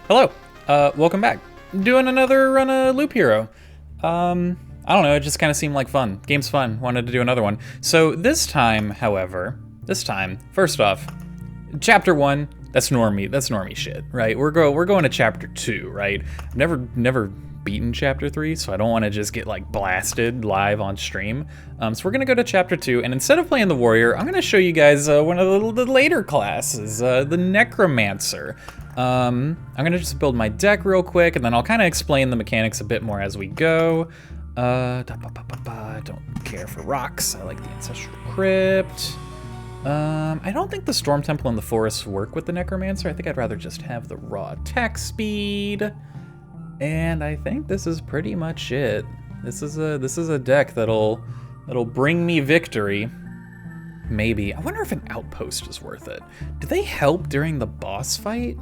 Hello, welcome back. Doing another run of Loop Hero. I don't know, it just kind of seemed like fun. Game's fun, wanted to do another one. So this time, however, first off, chapter 1, that's normie shit, right? We're going to chapter 2, right? I've never beaten chapter 3, so I don't want to just get like blasted live on stream. So we're gonna go to chapter 2, and instead of playing the warrior, I'm gonna show you guys one of the later classes, the Necromancer. I'm gonna just build my deck real quick, and then I'll kind of explain the mechanics a bit more as we go. Don't care for rocks. I like the Ancestral Crypt. I don't think the Storm Temple and the Forest work with the Necromancer. I think I'd rather just have the raw attack speed. And I think this is pretty much it. This is a deck that'll bring me victory. Maybe. I wonder if an outpost is worth it. Do they help during the boss fight?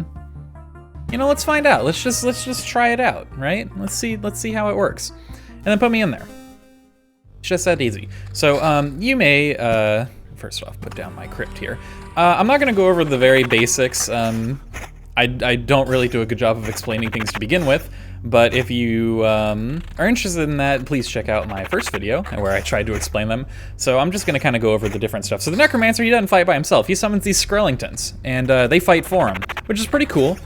You know, let's find out. Let's just try it out, right? Let's see how it works. And then put me in there. It's just that easy. So you may first off put down my crypt here. I'm not gonna go over the very basics. I don't really do a good job of explaining things to begin with, but if you are interested in that, please check out my first video where I tried to explain them. So I'm just gonna kind of go over the different stuff. So the Necromancer, he doesn't fight by himself. He summons these Skeletons, and they fight for him, which is pretty cool.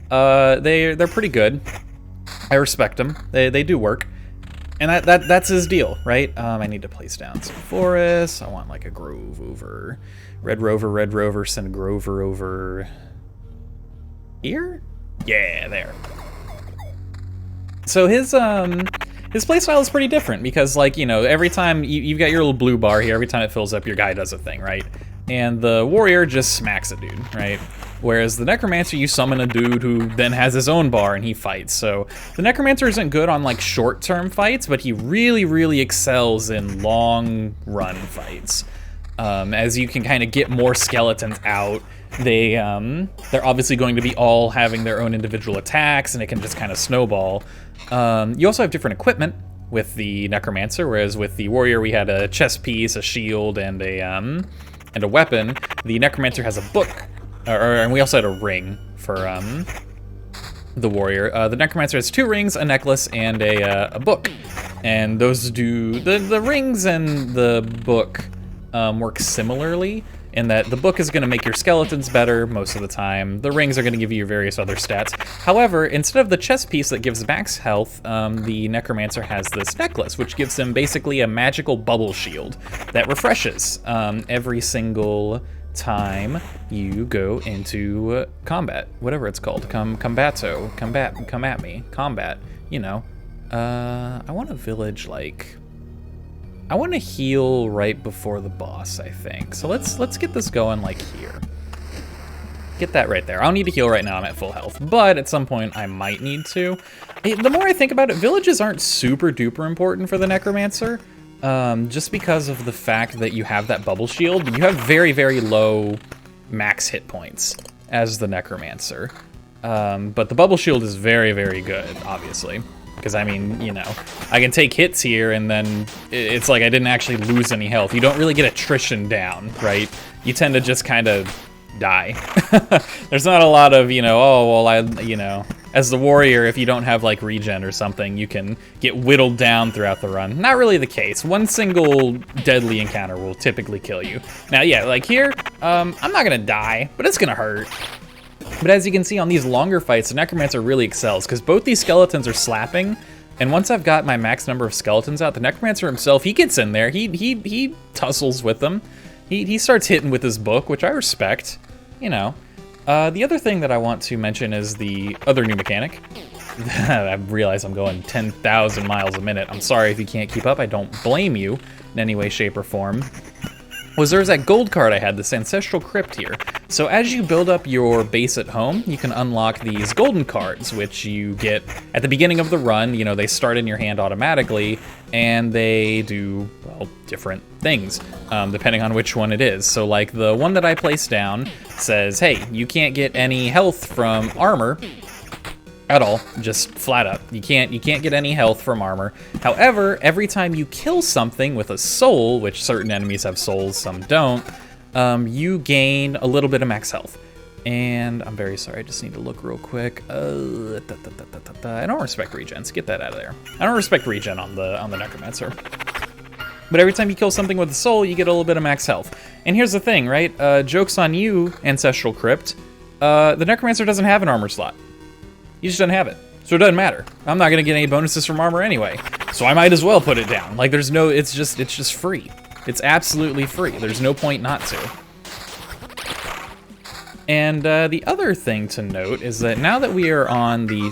They're pretty good. I respect them. They do work. And that's his deal, right? I need to place down some forests. I want like a grove over. Red Rover, send Grover over here? Yeah, there. So his playstyle is pretty different because, like, you know, every time you've got your little blue bar here, every time it fills up, your guy does a thing, right? And the warrior just smacks a dude, right? Whereas the Necromancer, you summon a dude who then has his own bar and he fights. So the Necromancer isn't good on like short-term fights, but he really excels in long-run fights. As you can kind of get more skeletons out, they're obviously going to be all having their own individual attacks, and it can just kind of snowball. You also have different equipment with the Necromancer, whereas with the warrior we had a chest piece, a shield, and a weapon. The Necromancer has a book, and we also had a ring for the warrior. The Necromancer has 2 rings, a necklace, and a book, and those do the rings and the book work similarly, in that the book is going to make your skeletons better most of the time. The rings are going to give you your various other stats. However, instead of the chest piece that gives max health, the Necromancer has this necklace, which gives him basically a magical bubble shield that refreshes every single time you go into combat, whatever it's called. Come at me, combat, you know. I want a village like... I want to heal right before the boss, I think. So let's get this going like here. Get that right there. I don't need to heal right now, I'm at full health, but at some point I might need to. The more I think about it, villages aren't super duper important for the Necromancer, just because of the fact that you have that bubble shield. You have very low max hit points as the Necromancer, but the bubble shield is very good, obviously. Because, I mean, you know, I can take hits here and then it's like I didn't actually lose any health. You don't really get attrition down, right? You tend to just kind of die. There's not a lot of, you know, oh, well, you know, as the warrior, if you don't have like regen or something, you can get whittled down throughout the run. Not really the case. One single deadly encounter will typically kill you. Now, yeah, like here, I'm not gonna die, but it's gonna hurt. But as you can see on these longer fights, the Necromancer really excels, because both these skeletons are slapping, and once I've got my max number of skeletons out, the Necromancer himself, he gets in there, he tussles with them. He starts hitting with his book, which I respect, you know. The other thing that I want to mention is the other new mechanic. I realize I'm going 10,000 miles a minute. I'm sorry if you can't keep up, I don't blame you in any way, shape, or form. There's that gold card I had, this Ancestral Crypt here. So as you build up your base at home, you can unlock these golden cards, which you get at the beginning of the run. You know, they start in your hand automatically, and they do, well, different things, depending on which one it is. So like the one that I placed down says, hey, you can't get any health from armor at all, just flat up. You can't get any health from armor. However, every time you kill something with a soul, which certain enemies have souls, some don't, you gain a little bit of max health. And I'm very sorry, I just need to look real quick. I don't respect regens, get that out of there. I don't respect regen on the Necromancer. But every time you kill something with a soul, you get a little bit of max health. And here's the thing, right? Joke's on you, Ancestral Crypt. The Necromancer doesn't have an armor slot. He just doesn't have it. So it doesn't matter. I'm not gonna get any bonuses from armor anyway. So I might as well put it down. Like there's no, it's just free. It's absolutely free. There's no point not to. And the other thing to note is that now that we are on the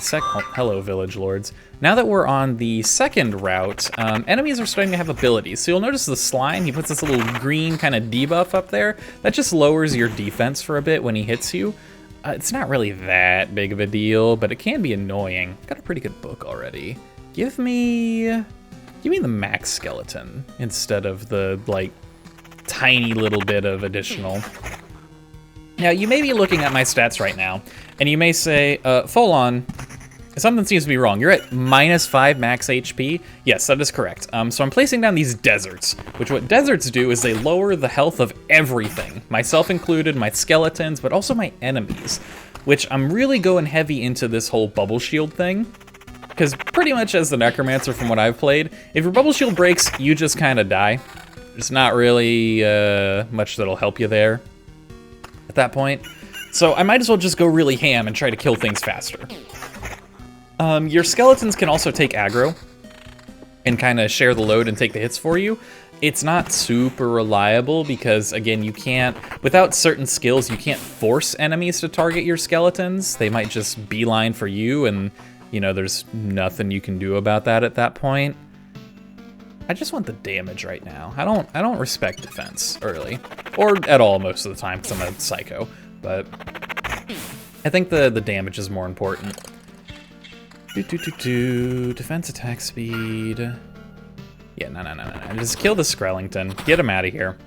hello Village Lords. Now that we're on the second route, enemies are starting to have abilities. So you'll notice the slime, he puts this little green kind of debuff up there. That just lowers your defense for a bit when he hits you. It's not really that big of a deal, but it can be annoying. Got a pretty good book already. Give me the max skeleton instead of the like tiny little bit of additional. Now, you may be looking at my stats right now, and you may say, Folon, something seems to be wrong. You're at -5 max HP. Yes, that is correct. So I'm placing down these deserts, which what deserts do is they lower the health of everything, myself included, my skeletons, but also my enemies, which I'm really going heavy into this whole bubble shield thing. Because pretty much as the Necromancer from what I've played, if your bubble shield breaks, you just kind of die. There's not really much that'll help you there at that point. So I might as well just go really ham and try to kill things faster. Your skeletons can also take aggro and kind of share the load and take the hits for you. It's not super reliable because, again, you can't, without certain skills, you can't force enemies to target your skeletons. They might just beeline for you and, you know, there's nothing you can do about that at that point. I just want the damage right now. I don't respect defense early, or at all most of the time because I'm a psycho, but I think the damage is more important. Defense attack speed. Yeah, no. Just kill the Skrellington. Get him out of here.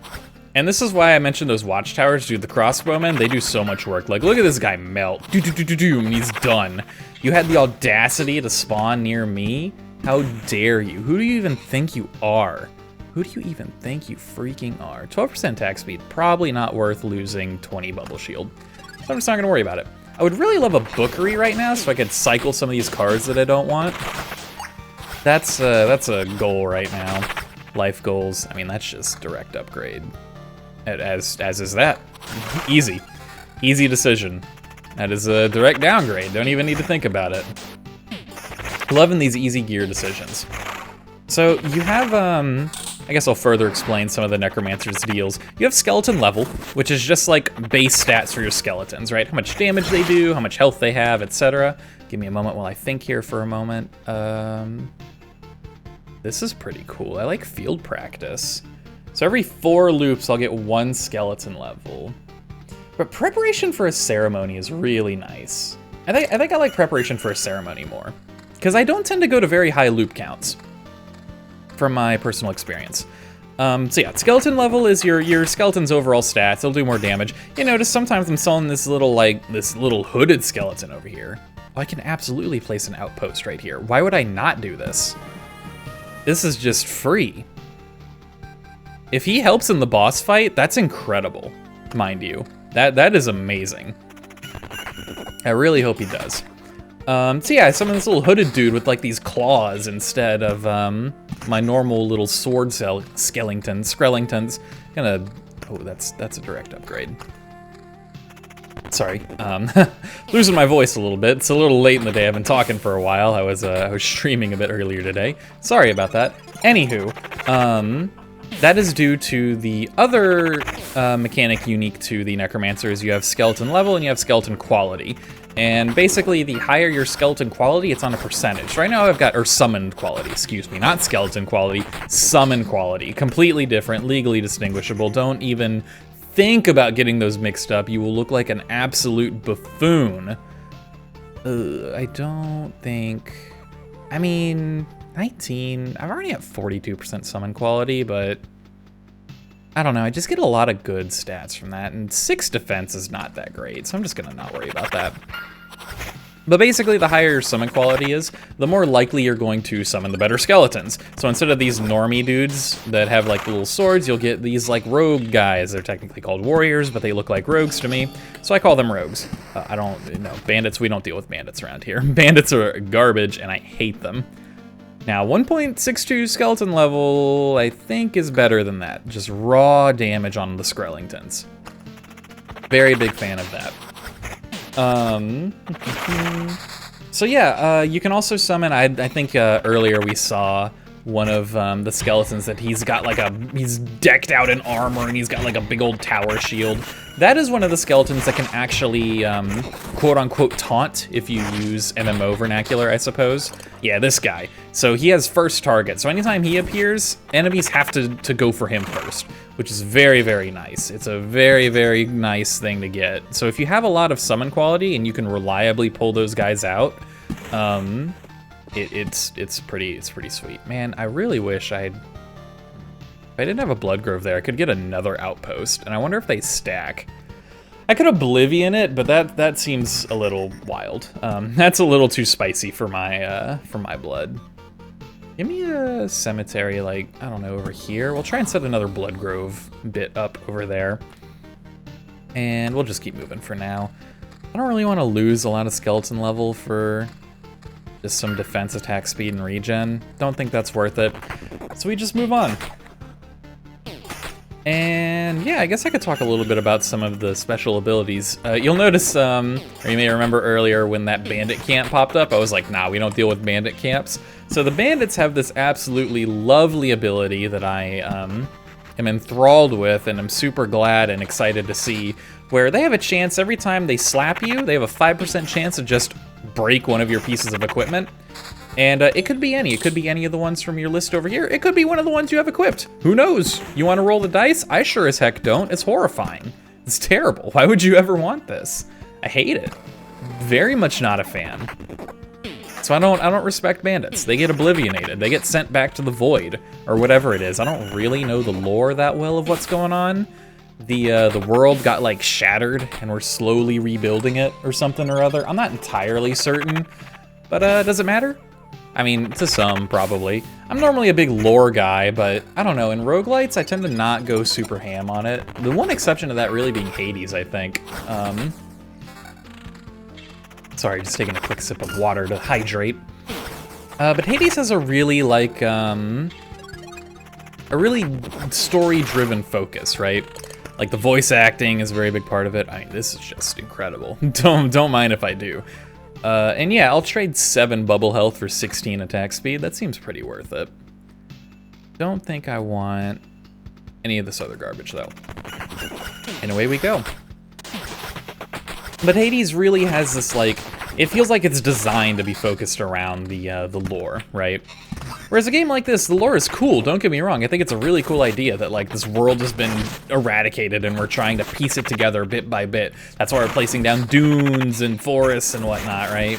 And this is why I mentioned those watchtowers, dude. The crossbowmen, they do so much work. Like, look at this guy melt. And he's done. You had the audacity to spawn near me? How dare you? Who do you even think you are? Who do you even think you freaking are? 12% attack speed, probably not worth losing 20 bubble shield. So I'm just not gonna worry about it. I would really love a bookery right now so I could cycle some of these cards that I don't want. That's a goal right now. Life goals, I mean, that's just direct upgrade. As is that. Easy. Easy decision. That is a direct downgrade, don't even need to think about it. Loving these easy gear decisions. So you have, I guess I'll further explain some of the Necromancer's deals. You have skeleton level, which is just like base stats for your skeletons, right? How much damage they do, how much health they have, etc. Give me a moment while I think here for a moment. This is pretty cool. I like field practice. So every 4 loops, I'll get 1 skeleton level. But preparation for a ceremony is really nice. I think I like preparation for a ceremony more, because I don't tend to go to very high loop counts from my personal experience. So yeah, skeleton level is your skeleton's overall stats. They'll do more damage. You notice sometimes I'm selling this little hooded skeleton over here. Oh, I can absolutely place an outpost right here. Why would I not do this? This is just free. If he helps in the boss fight, that's incredible, mind you. That is amazing. I really hope he does. So yeah, some of this little hooded dude with like these claws instead of my normal little sword Skrellingtons. Gonna, oh, that's a direct upgrade. Sorry, losing my voice a little bit. It's a little late in the day. I've been talking for a while. I was streaming a bit earlier today. Sorry about that. Anywho, that is due to the other mechanic unique to the Necromancer is you have skeleton level and you have skeleton quality. And basically, the higher your skeleton quality, it's on a percentage. Right now I've got, or summoned quality, excuse me, not skeleton quality, summoned quality. Completely different, legally distinguishable. Don't even think about getting those mixed up. You will look like an absolute buffoon. I don't think, I mean, 19, I'm already at 42% summon quality, but I don't know, I just get a lot of good stats from that, and 6 defense is not that great, so I'm just gonna not worry about that. But basically, the higher your summon quality is, the more likely you're going to summon the better skeletons. So instead of these normie dudes that have like little swords, you'll get these like rogue guys. They're technically called warriors, but they look like rogues to me. So I call them rogues. I don't know, bandits, we don't deal with bandits around here. Bandits are garbage and I hate them. Now 1.62 skeleton level, I think is better than that. Just raw damage on the Skrellingtons. Very big fan of that. So yeah, you can also summon, I think earlier we saw one of the skeletons that he's got like he's decked out in armor and he's got like a big old tower shield. That is one of the skeletons that can actually quote unquote taunt if you use MMO vernacular, I suppose. Yeah, this guy. So he has first target. So anytime he appears, enemies have to go for him first, which is very, very nice. It's a very, very nice thing to get. So if you have a lot of summon quality and you can reliably pull those guys out, it's pretty sweet. Man, I really wish if I didn't have a blood grove there, I could get another outpost, and I wonder if they stack. I could Oblivion it, but that seems a little wild. That's a little too spicy for my blood. Give me a cemetery, like, I don't know, over here. We'll try and set another blood grove bit up over there. And we'll just keep moving for now. I don't really want to lose a lot of skeleton level for just some defense, attack, speed, and regen. Don't think that's worth it. So we just move on. And yeah, I guess I could talk a little bit about some of the special abilities. You'll notice, or you may remember earlier when that bandit camp popped up, I was like, nah, we don't deal with bandit camps. So the bandits have this absolutely lovely ability that I am enthralled with and I'm super glad and excited to see, where they have a chance every time they slap you, they have a 5% chance to just break one of your pieces of equipment. And it could be any. It could be any of the ones from your list over here. It could be one of the ones you have equipped. Who knows? You want to roll the dice? I sure as heck don't. It's horrifying. It's terrible. Why would you ever want this? I hate it. Very much not a fan. So I don't respect bandits. They get oblivionated. They get sent back to the void or whatever it is. I don't really know the lore that well of what's going on. The world got like shattered and we're slowly rebuilding it or something or other. I'm not entirely certain, but does it matter? I mean, to some, probably. I'm normally a big lore guy, but I don't know, in roguelites, I tend to not go super ham on it. The one exception to that really being Hades, I think. Sorry, just taking a quick sip of water to hydrate. But Hades has a really, like, a really story-driven focus, right? Like, the voice acting is a very big part of it. I mean, this is just incredible. Don't mind if I do. And yeah, I'll trade 7 bubble health for 16 attack speed. That seems pretty worth it. Don't think I want any of this other garbage, though. And away we go. But Hades really has this, like, it feels like it's designed to be focused around the lore, right? Whereas a game like this, the lore is cool, don't get me wrong. I think it's a really cool idea that, like, this world has been eradicated and we're trying to piece it together bit by bit. That's why we're placing down dunes and forests and whatnot, right?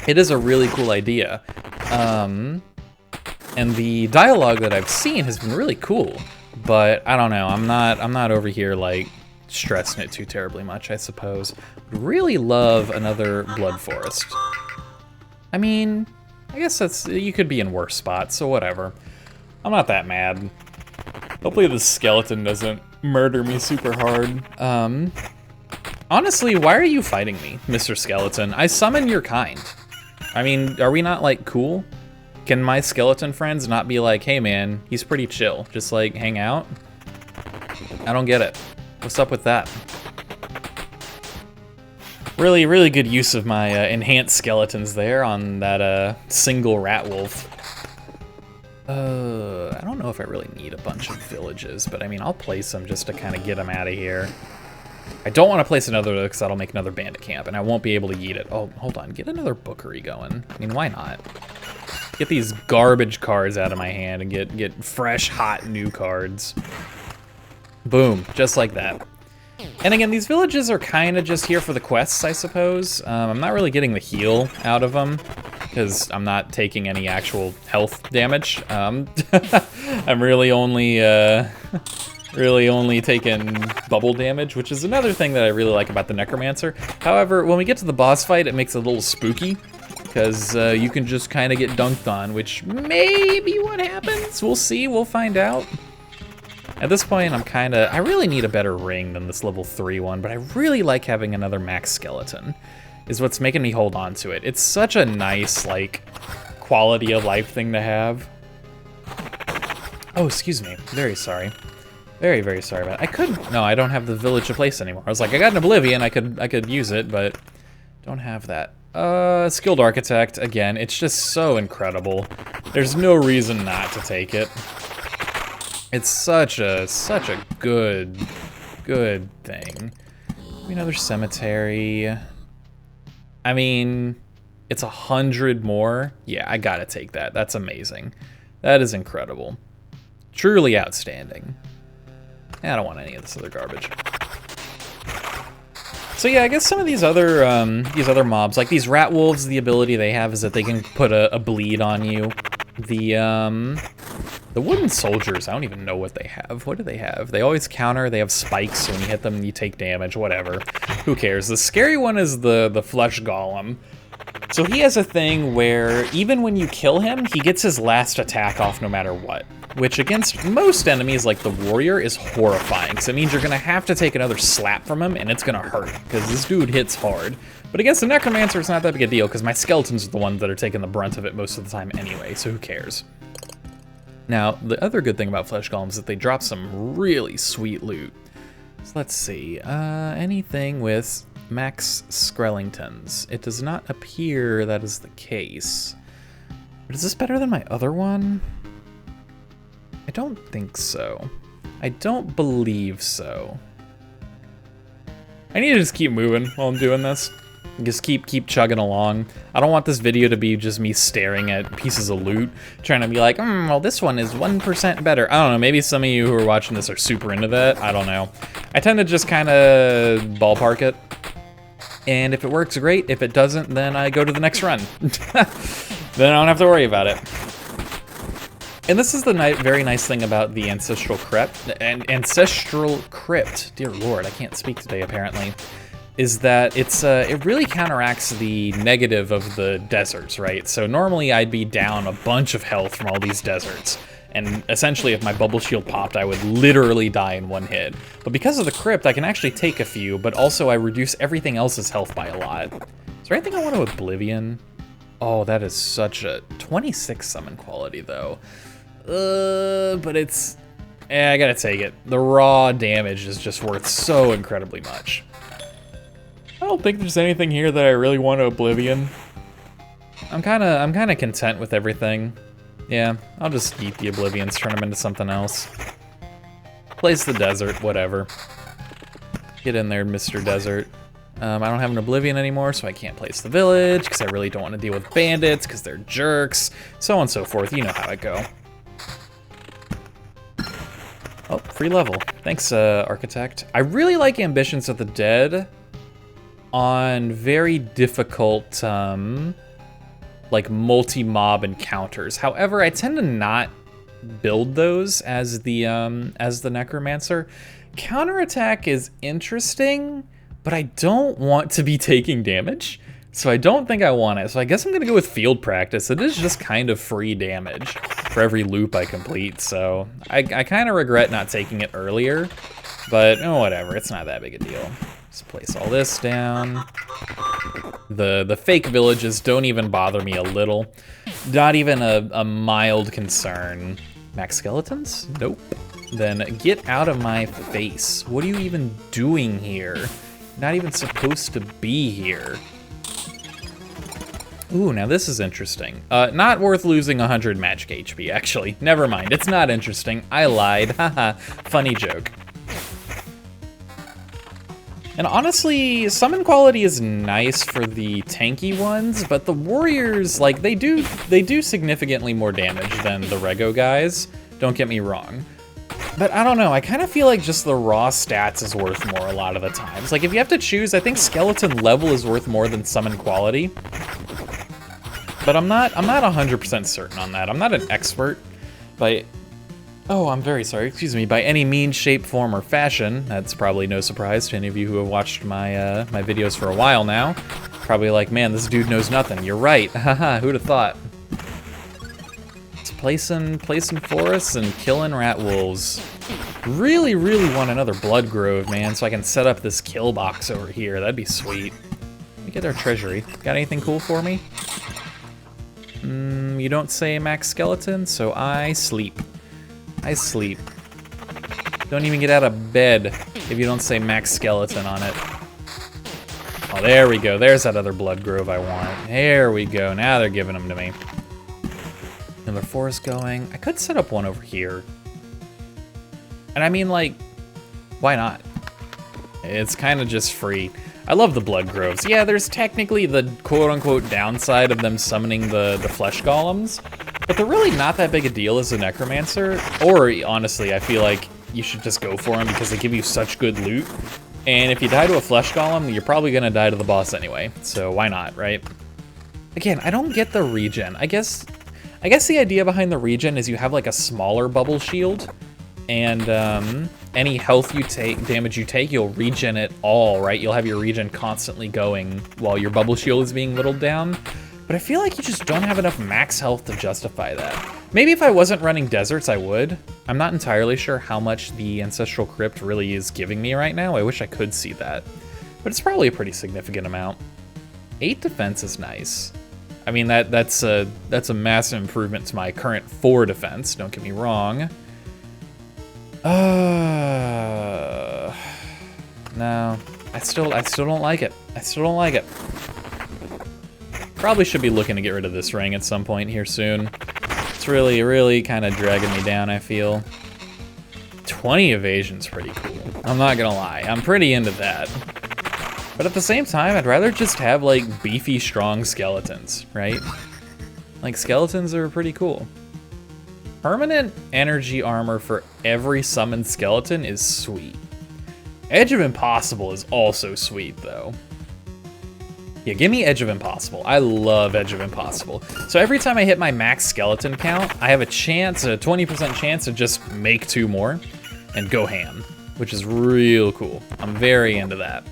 It is a really cool idea. And the dialogue that I've seen has been really cool, but I don't know, I'm not over here, like, stressing it too terribly much, I suppose. Really love another blood forest. I mean, I guess you could be in worse spots, so whatever. I'm not that mad. Hopefully the skeleton doesn't murder me super hard. Honestly, why are you fighting me, Mr. Skeleton? I summon your kind. I mean, are we not, like, cool? Can my skeleton friends not be like, hey man, he's pretty chill, just like hang out? I don't get it. What's up with that? Really, really good use of my enhanced skeletons there on that single rat wolf. I don't know if I really need a bunch of villages, but I mean, I'll place them just to kind of get them out of here. I don't want to place another because that'll make another bandit camp, and I won't be able to eat it. Oh, hold on, get another bookery going. I mean, why not? Get these garbage cards out of my hand and get fresh, hot, new cards. Boom, just like that. And again, these villages are kind of just here for the quests, I suppose. I'm not really getting the heal out of them because I'm not taking any actual health damage. I'm really only really only taking bubble damage, which is another thing that I really like about the Necromancer. However, when we get to the boss fight, it makes it a little spooky, because you can just kind of get dunked on, which may be what happens. We'll see, we'll find out. At this point, I really need a better ring than this level 3 one, but I really like having another max skeleton, is what's making me hold on to it. It's such a nice, like, quality of life thing to have. Oh, excuse me, very sorry. Very, very sorry about it. No, I don't have the Village of Place anymore. I was like, I got an Oblivion, I could use it, but don't have that. Skilled Architect, again, it's just so incredible. There's no reason not to take it. It's such a good thing. Another cemetery. I mean, it's 100 more. Yeah, I gotta take that. That's amazing. That is incredible. Truly outstanding. I don't want any of this other garbage. So yeah, I guess some of these other mobs, like these rat wolves, the ability they have is that they can put a bleed on you. The wooden soldiers, I don't even know what they have. What do they have? They always counter, they have spikes, so when you hit them, you take damage, whatever. Who cares? The scary one is the flesh golem. So he has a thing where even when you kill him, he gets his last attack off no matter what. Which against most enemies like the warrior is horrifying. So it means you're gonna have to take another slap from him and it's gonna hurt, because this dude hits hard. But against the Necromancer, it's not that big a deal, because my skeletons are the ones that are taking the brunt of it most of the time anyway, so who cares? Now, the other good thing about Flesh Golems is that they drop some really sweet loot. So let's see, anything with max Skrellingtons. It does not appear that is the case. But is this better than my other one? I don't think so. I don't believe so. I need to just keep moving while I'm doing this. Just keep chugging along. I don't want this video to be just me staring at pieces of loot, trying to be like, well, this one is 1% better. I don't know, maybe some of you who are watching this are super into that. I don't know. I tend to just kind of ballpark it. And if it works, great. If it doesn't, then I go to the next run. Then I don't have to worry about it. And this is the very nice thing about the Ancestral Crypt, dear lord, I can't speak today apparently, is that it really counteracts the negative of the deserts, right? So normally I'd be down a bunch of health from all these deserts, and essentially if my bubble shield popped, I would literally die in one hit. But because of the crypt, I can actually take a few, but also I reduce everything else's health by a lot. Is there anything I want to Oblivion? Oh, that is such a 26 summon quality though. But it's, I gotta take it. The raw damage is just worth so incredibly much. I don't think there's anything here that I really want to Oblivion. I'm kind of content with everything. Yeah, I'll just eat the Oblivions, turn them into something else. Place the desert, whatever. Get in there, Mr. Desert. I don't have an Oblivion anymore, so I can't place the village, because I really don't want to deal with bandits, because they're jerks, so on and so forth. You know how it go. Oh, free level. Thanks, Architect. I really like Ambitions of the Dead on very difficult, like multi-mob encounters. However, I tend to not build those as the Necromancer. Counterattack is interesting, but I don't want to be taking damage, so I don't think I want it. So I guess I'm gonna go with Field Practice. It is just kind of free damage for every loop I complete, so I kind of regret not taking it earlier, but whatever, it's not that big a deal. Just place all this down. The fake villages don't even bother me a little. Not even a mild concern. Max skeletons? Nope. Then get out of my face. What are you even doing here? Not even supposed to be here. Ooh, now this is interesting. Not worth losing 100 magic HP, actually. Never mind, it's not interesting. I lied, haha, funny joke. And honestly, summon quality is nice for the tanky ones, but the warriors, like, they do significantly more damage than the Rego guys, don't get me wrong. But I don't know, I kind of feel like just the raw stats is worth more a lot of the times. Like, if you have to choose, I think skeleton level is worth more than summon quality. But I'm not 100% certain on that. I'm not an expert, but Oh, I'm very sorry, excuse me, by any means, shape, form, or fashion. That's probably no surprise to any of you who have watched my my videos for a while now. Probably like, man, this dude knows nothing. You're right, haha, who'd have thought? It's placing forests and killing rat wolves. Really, really want another blood grove, man, so I can set up this kill box over here. That'd be sweet. Let me get our treasury. Got anything cool for me? You don't say max skeleton, so I sleep. I sleep. Don't even get out of bed if you don't say max skeleton on it. Oh, there we go. There's that other blood grove I want. There we go. Now they're giving them to me. Another forest going. I could set up one over here. And I mean, like, why not? It's kind of just free. I love the blood groves. Yeah, there's technically the quote-unquote downside of them summoning the flesh golems, but they're really not that big a deal as a necromancer. Or, honestly, I feel like you should just go for them because they give you such good loot. And if you die to a flesh golem, you're probably gonna die to the boss anyway. So why not, right? Again, I don't get the regen. I guess the idea behind the regen is you have like a smaller bubble shield, and any health you take, damage you take, you'll regen it all, right? You'll have your regen constantly going while your bubble shield is being whittled down. But I feel like you just don't have enough max health to justify that. Maybe if I wasn't running deserts, I would. I'm not entirely sure how much the Ancestral Crypt really is giving me right now. I wish I could see that. But it's probably a pretty significant amount. 8 defense is nice. I mean, that's a massive improvement to my current 4 defense, don't get me wrong. No, I still don't like it. I still don't like it. Probably should be looking to get rid of this ring at some point here soon. It's really kind of dragging me down, I feel. 20 evasion's pretty cool. I'm not gonna lie, I'm pretty into that. But at the same time, I'd rather just have like beefy, strong skeletons, right? Like skeletons are pretty cool. Permanent energy armor for every summoned skeleton is sweet. Edge of Impossible is also sweet though. Yeah, give me Edge of Impossible. I love Edge of Impossible. So every time I hit my max skeleton count, I have a chance, a 20% chance to just make 2 more and go ham, which is real cool. I'm very into that.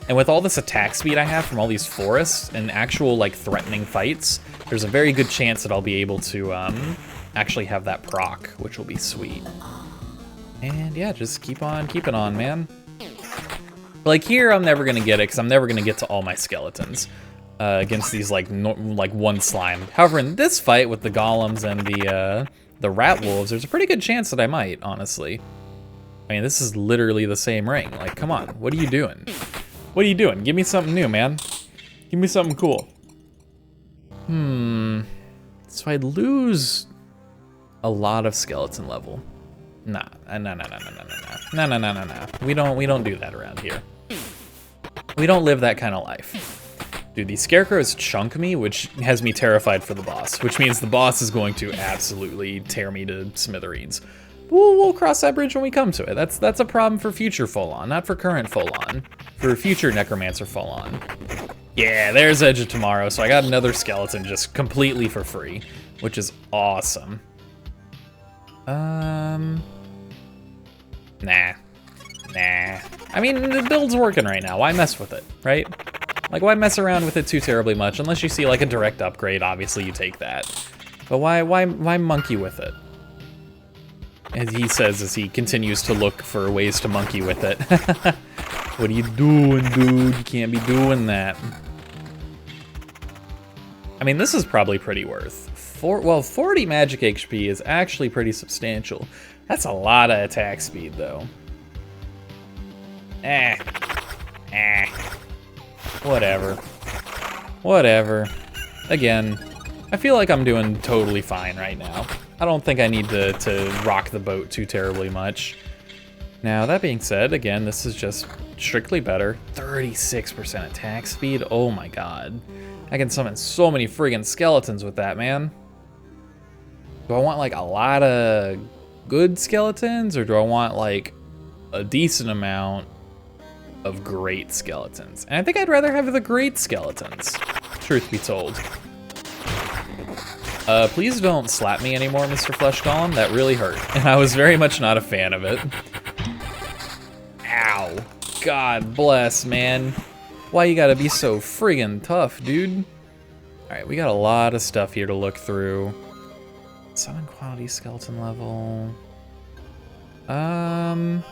And with all this attack speed I have from all these forests and actual like threatening fights, there's a very good chance that I'll be able to actually have that proc, which will be sweet. And yeah, just keep on keeping on, man. Like here, I'm never gonna get it because I'm never gonna get to all my skeletons against these like one slime. However, in this fight with the golems and the rat wolves, there's a pretty good chance that I might, honestly. I mean, this is literally the same ring. Like, come on, what are you doing? What are you doing? Give me something new, man. Give me something cool. So I'd lose a lot of skeleton level. Nah. We don't do that around here. We don't live that kind of life. Dude, these scarecrows chunk me, which has me terrified for the boss, which means the boss is going to absolutely tear me to smithereens. We'll cross that bridge when we come to it. That's a problem for future Folon, not for current Folon. For future Necromancer Folon. Yeah, there's Edge of Tomorrow, so I got another skeleton just completely for free, which is awesome. Nah. I mean, the build's working right now. Why mess with it, right? Like, why mess around with it too terribly much? Unless you see, like, a direct upgrade, obviously you take that. But why monkey with it? As he says as he continues to look for ways to monkey with it. What are you doing, dude? You can't be doing that. I mean, this is probably pretty worth. 40 magic HP is actually pretty substantial. That's a lot of attack speed, though. Whatever. Again, I feel like I'm doing totally fine right now. I don't think I need to rock the boat too terribly much. Now, that being said, again, this is just strictly better. 36% attack speed, oh my god. I can summon so many friggin' skeletons with that, man. Do I want like a lot of good skeletons, or do I want like a decent amount of great skeletons? And I think I'd rather have the great skeletons, truth be told. Please don't slap me anymore, Mr. Flesh Golem. That really hurt, and I was very much not a fan of it. Ow. God bless, man. Why you gotta be so friggin' tough, dude? Alright, we got a lot of stuff here to look through. Summon quality skeleton level. I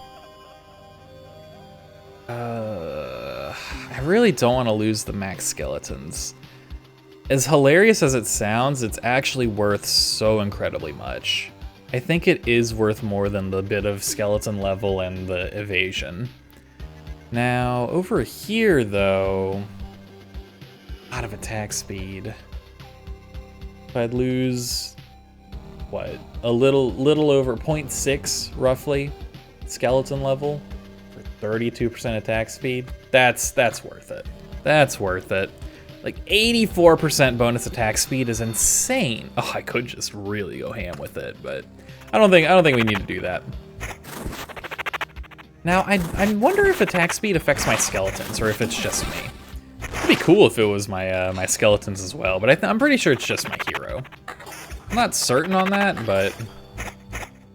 really don't want to lose the max skeletons. As hilarious as it sounds, it's actually worth so incredibly much. I think it is worth more than the bit of skeleton level and the evasion. Now, over here though, a lot of attack speed. If I'd lose, what, a little over 0.6 roughly skeleton level for 32% attack speed, that's worth it. That's worth it. Like 84% bonus attack speed is insane. Oh, I could just really go ham with it, but I don't think we need to do that. Now, I wonder if attack speed affects my skeletons or if it's just me. It'd be cool if it was my my skeletons as well, but I'm pretty sure it's just my hero. I'm not certain on that, but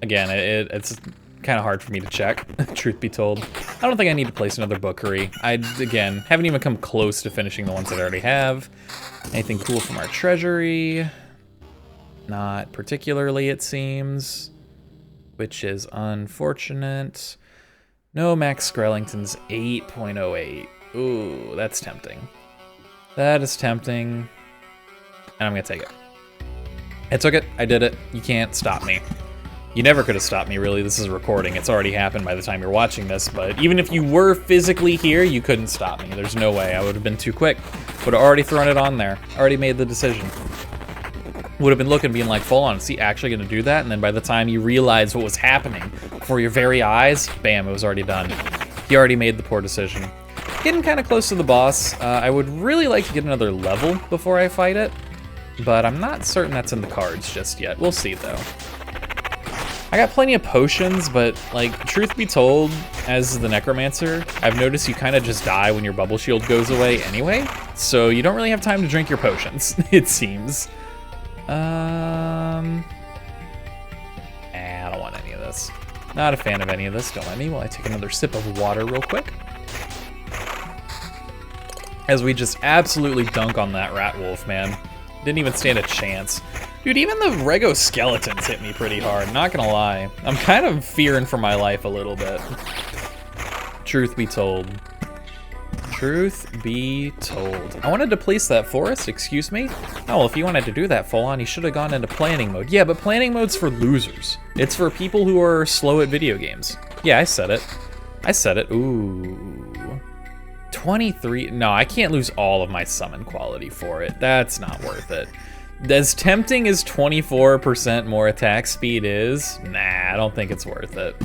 again, it's kind of hard for me to check, truth be told. I don't think I need to place another bookery. Again, haven't even come close to finishing the ones that I already have. Anything cool from our treasury? Not particularly, it seems, which is unfortunate. No Max Skrellington's 8.08. Ooh, that's tempting. That is tempting, and I'm gonna take it. I took it, I did it. You can't stop me. You never could have stopped me, really. This is a recording. It's already happened by the time you're watching this, but even if you were physically here, you couldn't stop me. There's no way. I would have been too quick. Would have already thrown it on there. Already made the decision. Would have been looking, being like, Folon, is he actually gonna do that? And then by the time you realize what was happening before your very eyes, bam, it was already done. He already made the poor decision. Getting kind of close to the boss. I would really like to get another level before I fight it, but I'm not certain that's in the cards just yet. We'll see, though. I got plenty of potions, but, like, truth be told, as the Necromancer, I've noticed you kind of just die when your bubble shield goes away anyway, so you don't really have time to drink your potions, it seems. I don't want any of this. Not a fan of any of this. Don't let me while I take another sip of water real quick. As we just absolutely dunk on that rat wolf, man. Didn't even stand a chance. Dude, even the Rego skeletons hit me pretty hard, not gonna lie. I'm kind of fearing for my life a little bit. Truth be told. Truth be told. I wanted to place that forest, excuse me? Oh, well, if you wanted to do that, Folon, you should have gone into planning mode. Yeah, but planning mode's for losers. It's for people who are slow at video games. Yeah, I said it. I said it. Ooh. 23, no, I can't lose all of my summon quality for it. That's not worth it. As tempting as 24% more attack speed is, nah, I don't think it's worth it.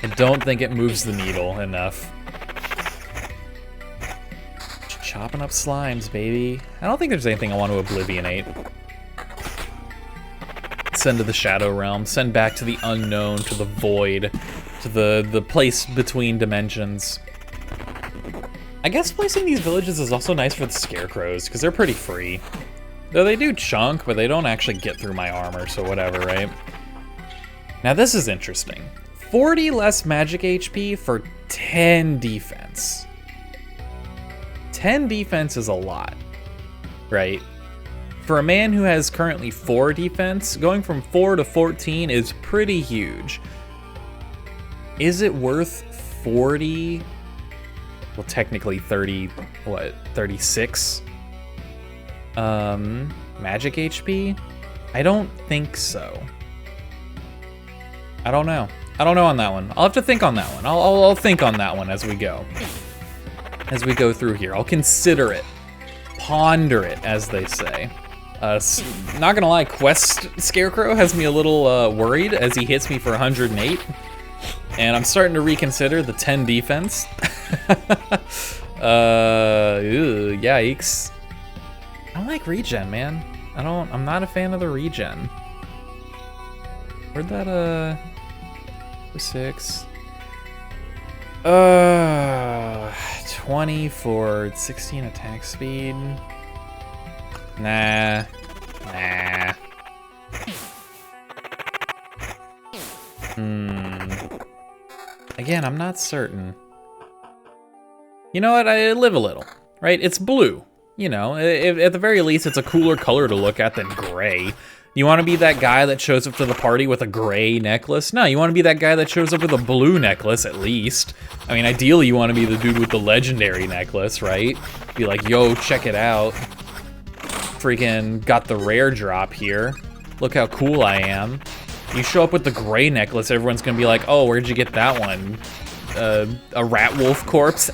I don't think it moves the needle enough. Chopping up slimes, baby. I don't think there's anything I want to oblivionate. Send to the Shadow Realm, send back to the unknown, to the void, to the place between dimensions. I guess placing these villages is also nice for the scarecrows, because they're pretty free. Though they do chunk, but they don't actually get through my armor, so whatever, right? Now this is interesting. 40 less magic HP for 10 defense. 10 defense is a lot, right? For a man who has currently 4 defense, going from 4 to 14 is pretty huge. Is it worth 40? Well, technically 30, what, 36? Magic HP? I don't think so. I don't know. I don't know on that one. I'll have to think on that one. I'll think on that one as we go. As we go through here. I'll consider it. Ponder it, as they say. Not gonna lie, Quest Scarecrow has me a little worried as he hits me for 108. And I'm starting to reconsider the 10 defense. Yikes. I don't like regen, man. I'm not a fan of the regen. Where'd that, 6. 20 for 16 attack speed. Nah. Nah. Again, I'm not certain. You know what? I live a little, right? It's blue. You know, at the very least, it's a cooler color to look at than gray. You want to be that guy that shows up to the party with a gray necklace? No, you want to be that guy that shows up with a blue necklace, at least. I mean, ideally, you want to be the dude with the legendary necklace, right? Be like, yo, check it out. Freaking got the rare drop here. Look how cool I am. You show up with the gray necklace, everyone's gonna be like, oh, where'd you get that one? A rat wolf corpse?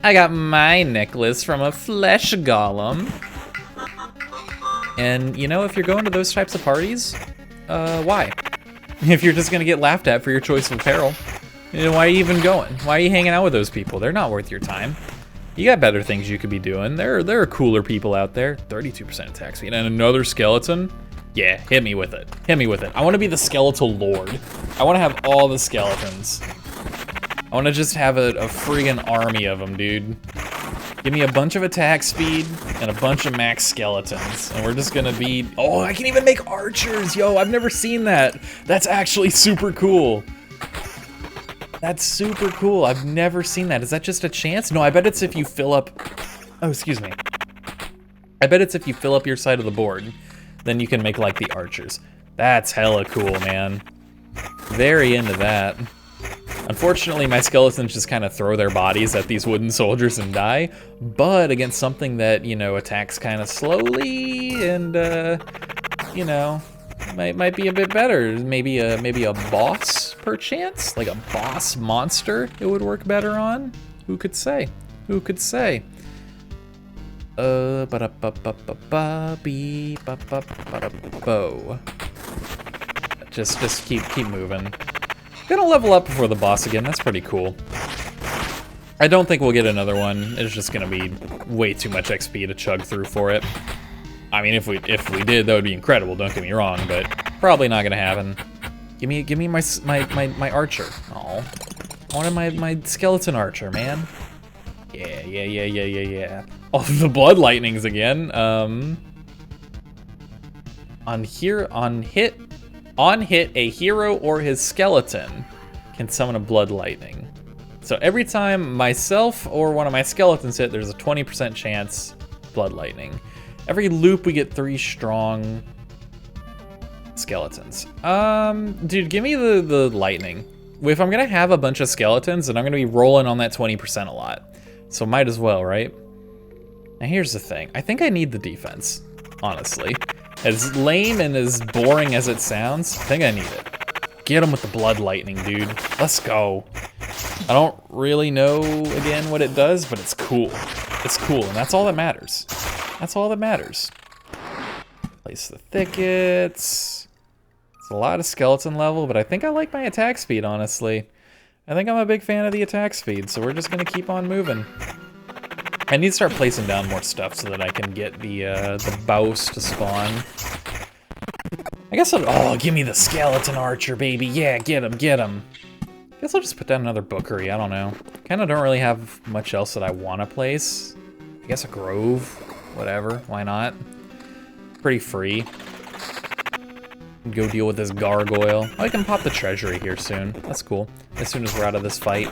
I got my necklace from a flesh golem. And you know, if you're going to those types of parties, why? If you're just gonna get laughed at for your choice of apparel, you know, why are you even going? Why are you hanging out with those people? They're not worth your time. You got better things you could be doing. There are cooler people out there. 32% attack speed and another skeleton. Yeah, hit me with it. Hit me with it. I want to be the skeletal lord. I want to have all the skeletons. I want to just have a friggin' army of them, dude. Give me a bunch of attack speed and a bunch of max skeletons. And we're just gonna be... Oh, I can even make archers! Yo, I've never seen that. That's actually super cool. That's super cool. I've never seen that. Is that just a chance? No, I bet it's if you fill up... Oh, excuse me. I bet it's if you fill up your side of the board. Then you can make, like, the archers. That's hella cool, man. Very into that. Unfortunately, my skeletons just kind of throw their bodies at these wooden soldiers and die, but against something that, you know, attacks kind of slowly and, you know, might be a bit better. Maybe a boss, perchance? Like a boss monster it would work better on? Who could say? Who could say? Just keep moving. Gonna level up before the boss again. That's pretty cool. I don't think we'll get another one. It's just gonna be way too much XP to chug through for it. I mean, if we did, that would be incredible. Don't get me wrong, but probably not gonna happen. Give me my archer. Oh, I wanted my skeleton archer, man. Yeah. Oh, the blood lightnings again. On hit, a hero or his skeleton can summon a blood lightning. So every time myself or one of my skeletons hit, there's a 20% chance blood lightning. Every loop we get 3 strong skeletons. Dude, give me the lightning. If I'm gonna have a bunch of skeletons, then I'm gonna be rolling on that 20% a lot. So might as well, right? Now here's the thing. I think I need the defense, honestly. As lame and as boring as it sounds, I think I need it. Get him with the blood lightning, dude. Let's go. I don't really know, again, what it does, but it's cool. It's cool, and that's all that matters. That's all that matters. Place the thickets. It's a lot of skeleton level, but I think I like my attack speed, honestly. I think I'm a big fan of the attack speed, so we're just gonna keep on moving. I need to start placing down more stuff so that I can get the bows to spawn. I guess oh, give me the skeleton archer, baby. Yeah, get him. I guess I'll just put down another bookery, I don't know. Kinda don't really have much else that I wanna place. I guess a grove, whatever, why not? Pretty free. Go deal with this gargoyle. Oh, I can pop the treasury here soon. That's cool. As soon as we're out of this fight.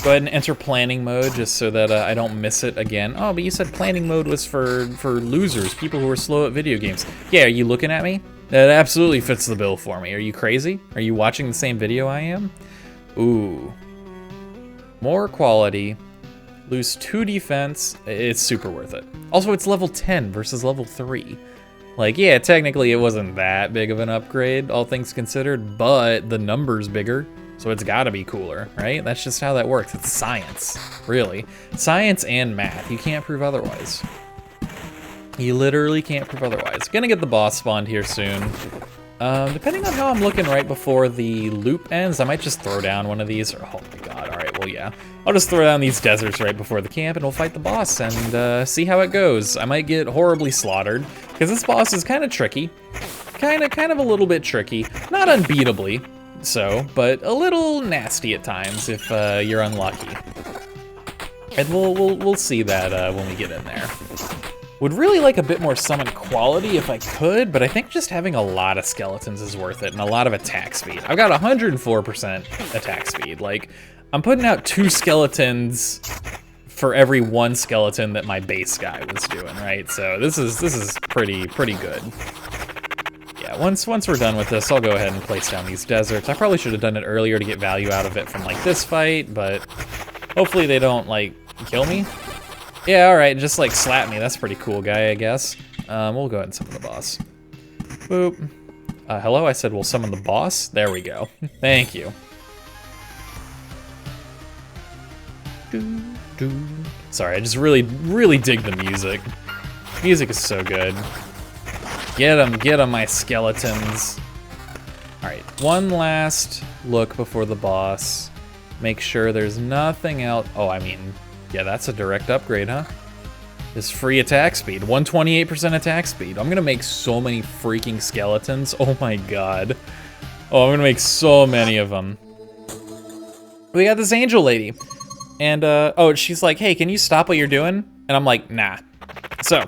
Go ahead and enter planning mode just so that I don't miss it again. Oh, but you said planning mode was for losers, people who are slow at video games. Yeah, are you looking at me? That absolutely fits the bill for me. Are you crazy? Are you watching the same video I am? Ooh. More quality. Lose 2 defense. It's super worth it. Also, it's level 10 versus level 3. Like, yeah, technically it wasn't that big of an upgrade, all things considered, but the number's bigger. So it's gotta be cooler, right? That's just how that works. It's science, really. Science and math. You can't prove otherwise. You literally can't prove otherwise. Gonna get the boss spawned here soon. Depending on how I'm looking right before the loop ends, I might just throw down one of these. Oh my god, all right, well, yeah. I'll just throw down these deserts right before the camp and we'll fight the boss and see how it goes. I might get horribly slaughtered because this boss is kind of tricky. Kind of a little bit tricky. Not unbeatably. So, but a little nasty at times if you're unlucky. And we'll see that when we get in there. Would really like a bit more summon quality if I could, but I think just having a lot of skeletons is worth it, and a lot of attack speed. I've got 104% attack speed. Like, I'm putting out 2 skeletons for every 1 skeleton that my base guy was doing, right? So this is pretty good. Yeah, once we're done with this, I'll go ahead and place down these deserts. I probably should have done it earlier to get value out of it from like this fight, but hopefully they don't like kill me. Yeah, all right, just like slap me. That's pretty cool, guy, I guess. We'll go ahead and summon the boss. Boop. Hello, I said we'll summon the boss. There we go. Thank you. Sorry, I just really dig the music. Music is so good. Get 'em, my skeletons. All right, one last look before the boss. Make sure there's nothing else. Oh, I mean, yeah, that's a direct upgrade, huh? This free attack speed, 128% attack speed. I'm gonna make so many freaking skeletons. Oh my god. Oh, I'm gonna make so many of them. We got this angel lady. And, oh, she's like, hey, can you stop what you're doing? And I'm like, nah. So,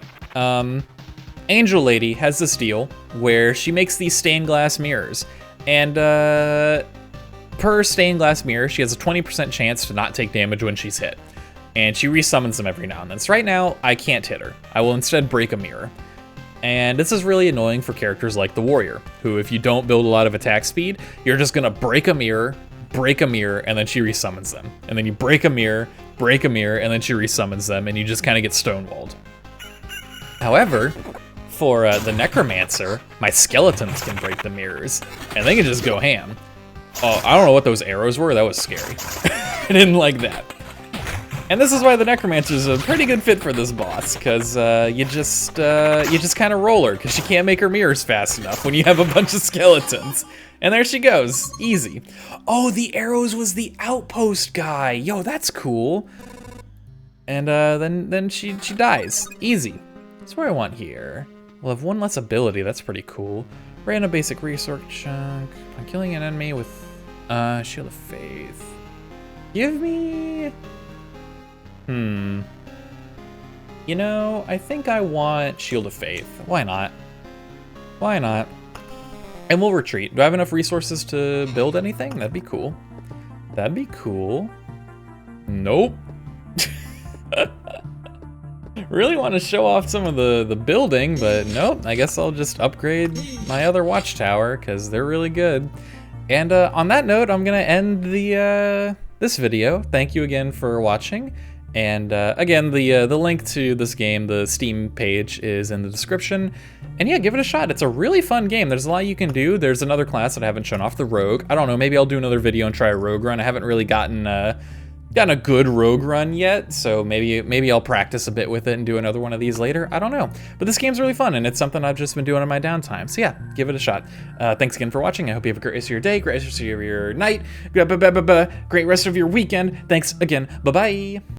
angel lady has this deal where she makes these stained glass mirrors. And, per stained glass mirror, she has a 20% chance to not take damage when she's hit. And she resummons them every now and then. So right now, I can't hit her. I will instead break a mirror. And this is really annoying for characters like the warrior, who if you don't build a lot of attack speed, you're just gonna break a mirror, and then she resummons them. And then you break a mirror, and then she resummons them, and you just kind of get stonewalled. However, for the Necromancer, my skeletons can break the mirrors, and they can just go ham. Oh, I don't know what those arrows were, that was scary. I didn't like that. And this is why the Necromancer is a pretty good fit for this boss, because you just kind of roll her, because she can't make her mirrors fast enough when you have a bunch of skeletons. And there she goes, easy. Oh, the arrows was the outpost guy. Yo, that's cool. And then she dies, easy. That's what I want here. We'll have 1 less ability, that's pretty cool. Random basic resource chunk. I'm killing an enemy with Shield of Faith. Give me... You know, I think I want Shield of Faith. Why not? Why not? And we'll retreat. Do I have enough resources to build anything? That'd be cool. That'd be cool. Nope. Really want to show off some of the building, but nope. I guess I'll just upgrade my other watchtower, because they're really good. And on that note, I'm going to end this video. Thank you again for watching. And again, the link to this game, the Steam page, is in the description. And yeah, give it a shot. It's a really fun game. There's a lot you can do. There's another class that I haven't shown off, the Rogue. I don't know, maybe I'll do another video and try a Rogue run. I haven't really gotten a good Rogue run yet, so maybe I'll practice a bit with it and do another one of these later. I don't know. But this game's really fun, and it's something I've just been doing in my downtime. So yeah, give it a shot. Thanks again for watching. I hope you have a great rest of your day, great rest of your night, great rest of your weekend. Thanks again. Bye-bye.